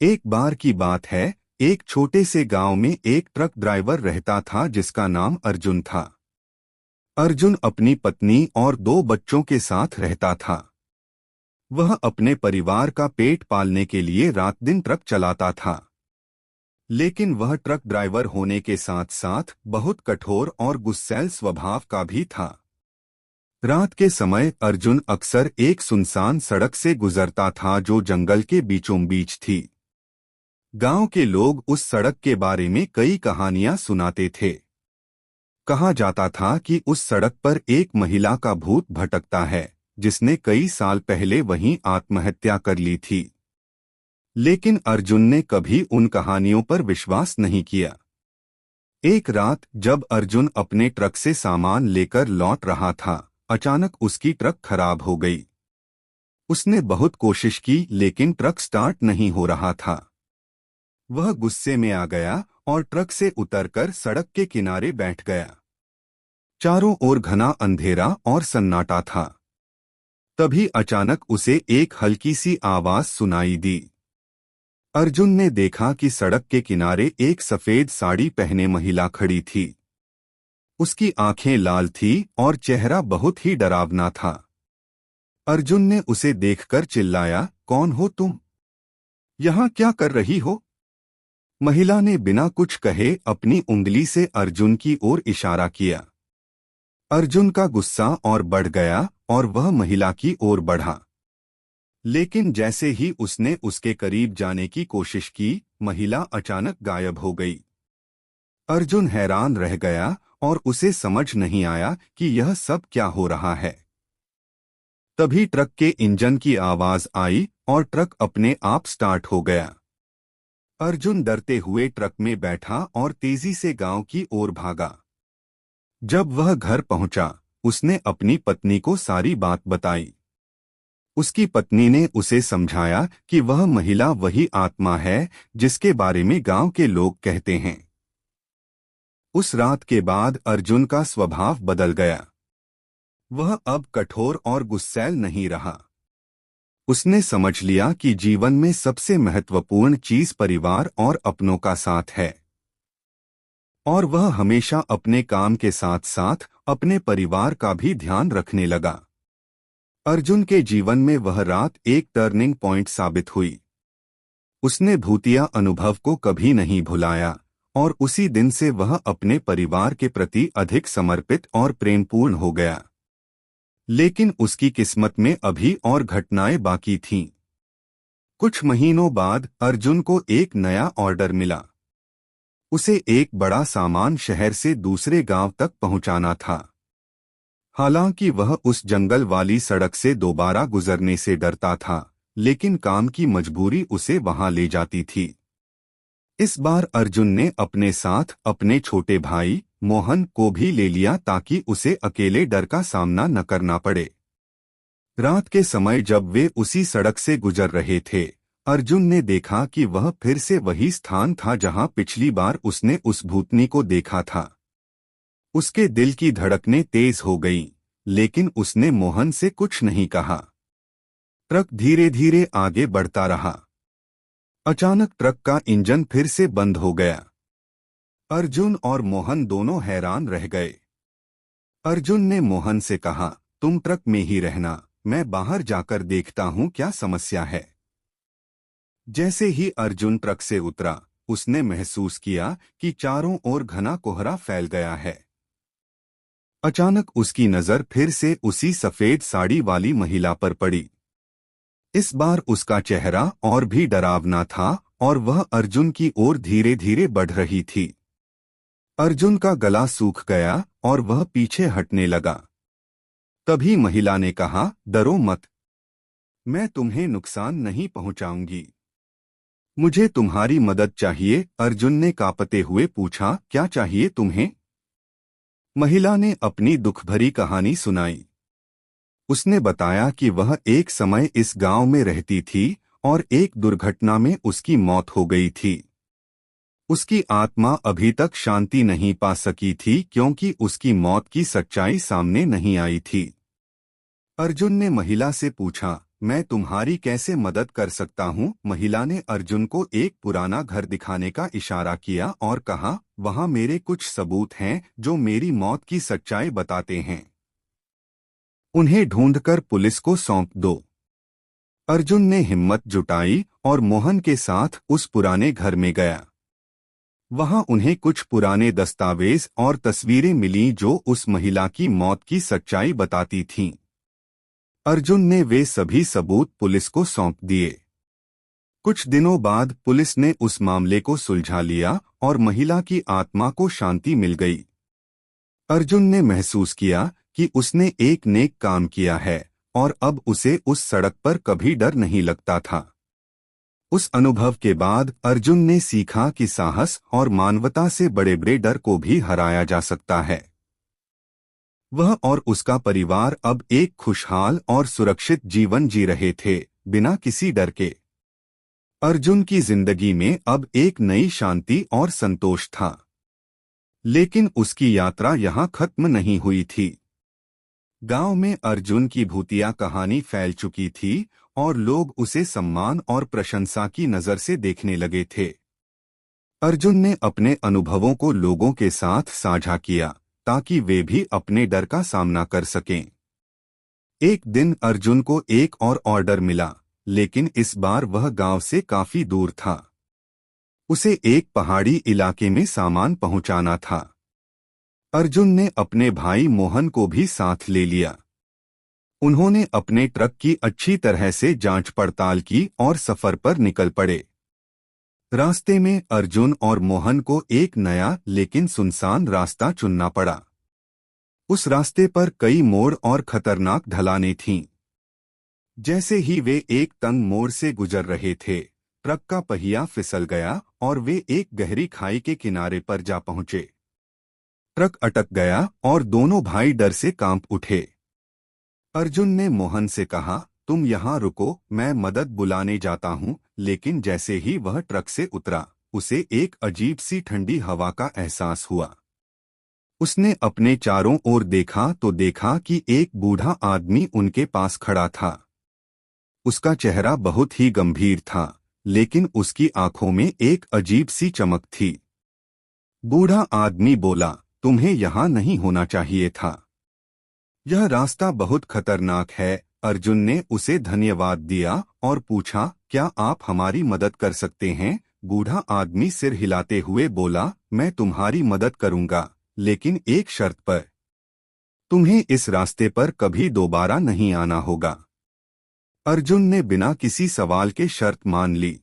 एक बार की बात है। एक छोटे से गांव में एक ट्रक ड्राइवर रहता था जिसका नाम अर्जुन था। अर्जुन अपनी पत्नी और दो बच्चों के साथ रहता था। वह अपने परिवार का पेट पालने के लिए रात दिन ट्रक चलाता था। लेकिन वह ट्रक ड्राइवर होने के साथ साथ बहुत कठोर और गुस्सैल स्वभाव का भी था। रात के समय अर्जुन अक्सर एक सुनसान सड़क से गुजरता था जो जंगल के बीचों बीच थी। गांव के लोग उस सड़क के बारे में कई कहानियां सुनाते थे। कहा जाता था कि उस सड़क पर एक महिला का भूत भटकता है जिसने कई साल पहले वहीं आत्महत्या कर ली थी। लेकिन अर्जुन ने कभी उन कहानियों पर विश्वास नहीं किया। एक रात जब अर्जुन अपने ट्रक से सामान लेकर लौट रहा था, अचानक उसकी ट्रक खराब हो गई। उसने बहुत कोशिश की लेकिन ट्रक स्टार्ट नहीं हो रहा था। वह गुस्से में आ गया और ट्रक से उतरकर सड़क के किनारे बैठ गया। चारों ओर घना अंधेरा और सन्नाटा था। तभी अचानक उसे एक हल्की सी आवाज सुनाई दी। अर्जुन ने देखा कि सड़क के किनारे एक सफेद साड़ी पहने महिला खड़ी थी। उसकी आंखें लाल थी और चेहरा बहुत ही डरावना था। अर्जुन ने उसे देखकर चिल्लाया, कौन हो तुम? यहाँ क्या कर रही हो? महिला ने बिना कुछ कहे अपनी उंगली से अर्जुन की ओर इशारा किया। अर्जुन का गुस्सा और बढ़ गया और वह महिला की ओर बढ़ा। लेकिन जैसे ही उसने उसके करीब जाने की कोशिश की, महिला अचानक गायब हो गई। अर्जुन हैरान रह गया और उसे समझ नहीं आया कि यह सब क्या हो रहा है। तभी ट्रक के इंजन की आवाज आई और ट्रक अपने आप स्टार्ट हो गया। अर्जुन डरते हुए ट्रक में बैठा और तेजी से गांव की ओर भागा। जब वह घर पहुंचा, उसने अपनी पत्नी को सारी बात बताई। उसकी पत्नी ने उसे समझाया कि वह महिला वही आत्मा है जिसके बारे में गांव के लोग कहते हैं। उस रात के बाद अर्जुन का स्वभाव बदल गया। वह अब कठोर और गुस्सैल नहीं रहा। उसने समझ लिया कि जीवन में सबसे महत्वपूर्ण चीज परिवार और अपनों का साथ है। और वह हमेशा अपने काम के साथ साथ अपने परिवार का भी ध्यान रखने लगा। अर्जुन के जीवन में वह रात एक टर्निंग पॉइंट साबित हुई। उसने भूतिया अनुभव को कभी नहीं भुलाया और उसी दिन से वह अपने परिवार के प्रति अधिक समर्पित और प्रेमपूर्ण हो गया। लेकिन उसकी किस्मत में अभी और घटनाएं बाकी थीं। कुछ महीनों बाद अर्जुन को एक नया ऑर्डर मिला। उसे एक बड़ा सामान शहर से दूसरे गांव तक पहुंचाना था। हालांकि वह उस जंगल वाली सड़क से दोबारा गुजरने से डरता था, लेकिन काम की मजबूरी उसे वहां ले जाती थी। इस बार अर्जुन ने अपने साथ अपने छोटे भाई मोहन को भी ले लिया ताकि उसे अकेले डर का सामना न करना पड़े। रात के समय जब वे उसी सड़क से गुजर रहे थे, अर्जुन ने देखा कि वह फिर से वही स्थान था जहां पिछली बार उसने उस भूतनी को देखा था। उसके दिल की धड़कनें तेज हो गईं, लेकिन उसने मोहन से कुछ नहीं कहा। ट्रक धीरे धीरे आगे बढ़ता रहा। अचानक ट्रक का इंजन फिर से बंद हो गया। अर्जुन और मोहन दोनों हैरान रह गए। अर्जुन ने मोहन से कहा, तुम ट्रक में ही रहना, मैं बाहर जाकर देखता हूं क्या समस्या है। जैसे ही अर्जुन ट्रक से उतरा, उसने महसूस किया कि चारों ओर घना कोहरा फैल गया है। अचानक उसकी नजर फिर से उसी सफेद साड़ी वाली महिला पर पड़ी। इस बार उसका चेहरा और भी डरावना था और वह अर्जुन की ओर धीरे धीरे बढ़ रही थी। अर्जुन का गला सूख गया और वह पीछे हटने लगा। तभी महिला ने कहा, डरो मत, मैं तुम्हें नुकसान नहीं पहुंचाऊंगी। मुझे तुम्हारी मदद चाहिए। अर्जुन ने कांपते हुए पूछा, क्या चाहिए तुम्हें? महिला ने अपनी दुखभरी कहानी सुनाई। उसने बताया कि वह एक समय इस गांव में रहती थी और एक दुर्घटना में उसकी मौत हो गई थी। उसकी आत्मा अभी तक शांति नहीं पा सकी थी क्योंकि उसकी मौत की सच्चाई सामने नहीं आई थी। अर्जुन ने महिला से पूछा, मैं तुम्हारी कैसे मदद कर सकता हूँ? महिला ने अर्जुन को एक पुराना घर दिखाने का इशारा किया और कहा, वहाँ मेरे कुछ सबूत हैं जो मेरी मौत की सच्चाई बताते हैं। उन्हें ढूंढकर पुलिस को सौंप दो। अर्जुन ने हिम्मत जुटाई और मोहन के साथ उस पुराने घर में गया। वहां उन्हें कुछ पुराने दस्तावेज और तस्वीरें मिलीं जो उस महिला की मौत की सच्चाई बताती थीं। अर्जुन ने वे सभी सबूत पुलिस को सौंप दिए। कुछ दिनों बाद पुलिस ने उस मामले को सुलझा लिया और महिला की आत्मा को शांति मिल गई। अर्जुन ने महसूस किया कि उसने एक नेक काम किया है और अब उसे उस सड़क पर कभी डर नहीं लगता था। उस अनुभव के बाद अर्जुन ने सीखा कि साहस और मानवता से बड़े बड़े डर को भी हराया जा सकता है। वह और उसका परिवार अब एक खुशहाल और सुरक्षित जीवन जी रहे थे, बिना किसी डर के। अर्जुन की जिंदगी में अब एक नई शांति और संतोष था। लेकिन उसकी यात्रा यहाँ खत्म नहीं हुई थी। गांव में अर्जुन की भूतिया कहानी फैल चुकी थी और लोग उसे सम्मान और प्रशंसा की नजर से देखने लगे थे। अर्जुन ने अपने अनुभवों को लोगों के साथ साझा किया ताकि वे भी अपने डर का सामना कर सकें। एक दिन अर्जुन को एक और ऑर्डर मिला, लेकिन इस बार वह गांव से काफी दूर था। उसे एक पहाड़ी इलाके में सामान पहुंचाना था। अर्जुन ने अपने भाई मोहन को भी साथ ले लिया। उन्होंने अपने ट्रक की अच्छी तरह से जांच पड़ताल की और सफर पर निकल पड़े। रास्ते में अर्जुन और मोहन को एक नया लेकिन सुनसान रास्ता चुनना पड़ा। उस रास्ते पर कई मोड़ और खतरनाक ढलानें थीं। जैसे ही वे एक तंग मोड़ से गुजर रहे थे, ट्रक का पहिया फिसल गया और वे एक गहरी खाई के किनारे पर जा पहुंचे। ट्रक अटक गया और दोनों भाई डर से कांप उठे। अर्जुन ने मोहन से कहा, तुम यहाँ रुको, मैं मदद बुलाने जाता हूँ। लेकिन जैसे ही वह ट्रक से उतरा, उसे एक अजीब सी ठंडी हवा का एहसास हुआ। उसने अपने चारों ओर देखा तो देखा कि एक बूढ़ा आदमी उनके पास खड़ा था। उसका चेहरा बहुत ही गंभीर था, लेकिन उसकी आंखों में एक अजीब सी चमक थी। बूढ़ा आदमी बोला, तुम्हें यहाँ नहीं होना चाहिए था। यह रास्ता बहुत खतरनाक है। अर्जुन ने उसे धन्यवाद दिया और पूछा, क्या आप हमारी मदद कर सकते हैं? बूढ़ा आदमी सिर हिलाते हुए बोला, मैं तुम्हारी मदद करूंगा, लेकिन एक शर्त पर। तुम्हें इस रास्ते पर कभी दोबारा नहीं आना होगा। अर्जुन ने बिना किसी सवाल के शर्त मान ली।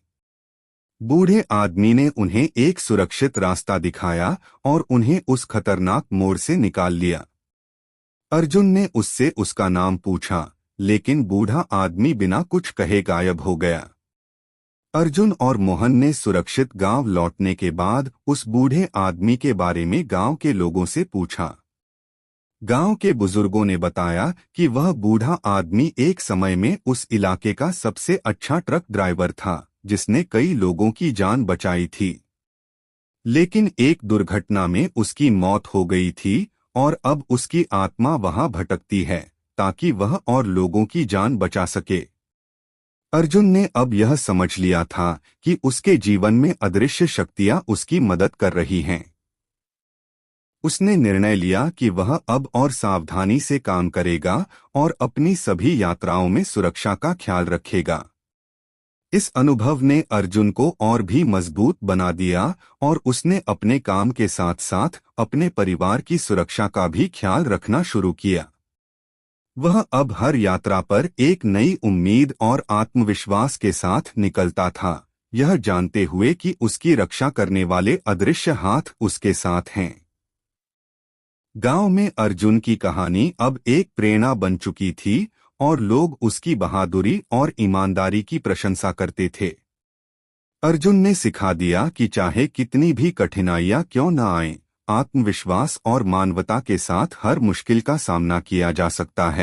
बूढ़े आदमी ने उन्हें एक सुरक्षित रास्ता दिखाया और उन्हें उस खतरनाक मोड़ से निकाल लिया। अर्जुन ने उससे उसका नाम पूछा, लेकिन बूढ़ा आदमी बिना कुछ कहे गायब हो गया। अर्जुन और मोहन ने सुरक्षित गांव लौटने के बाद उस बूढ़े आदमी के बारे में गांव के लोगों से पूछा। गांव के बुजुर्गों ने बताया कि वह बूढ़ा आदमी एक समय में उस इलाके का सबसे अच्छा ट्रक ड्राइवर था, जिसने कई लोगों की जान बचाई थी। लेकिन एक दुर्घटना में उसकी मौत हो गई थी और अब उसकी आत्मा वहां भटकती है ताकि वह और लोगों की जान बचा सके। अर्जुन ने अब यह समझ लिया था कि उसके जीवन में अदृश्य शक्तियां उसकी मदद कर रही हैं। उसने निर्णय लिया कि वह अब और सावधानी से काम करेगा और अपनी सभी यात्राओं में सुरक्षा का ख्याल रखेगा। इस अनुभव ने अर्जुन को और भी मजबूत बना दिया और उसने अपने काम के साथ साथ अपने परिवार की सुरक्षा का भी ख्याल रखना शुरू किया। वह अब हर यात्रा पर एक नई उम्मीद और आत्मविश्वास के साथ निकलता था, यह जानते हुए कि उसकी रक्षा करने वाले अदृश्य हाथ उसके साथ हैं। गांव में अर्जुन की कहानी अब एक प्रेरणा बन चुकी थी और लोग उसकी बहादुरी और ईमानदारी की प्रशंसा करते थे। अर्जुन ने सिखा दिया कि चाहे कितनी भी कठिनाइयां क्यों न आएं, आत्मविश्वास और मानवता के साथ हर मुश्किल का सामना किया जा सकता है।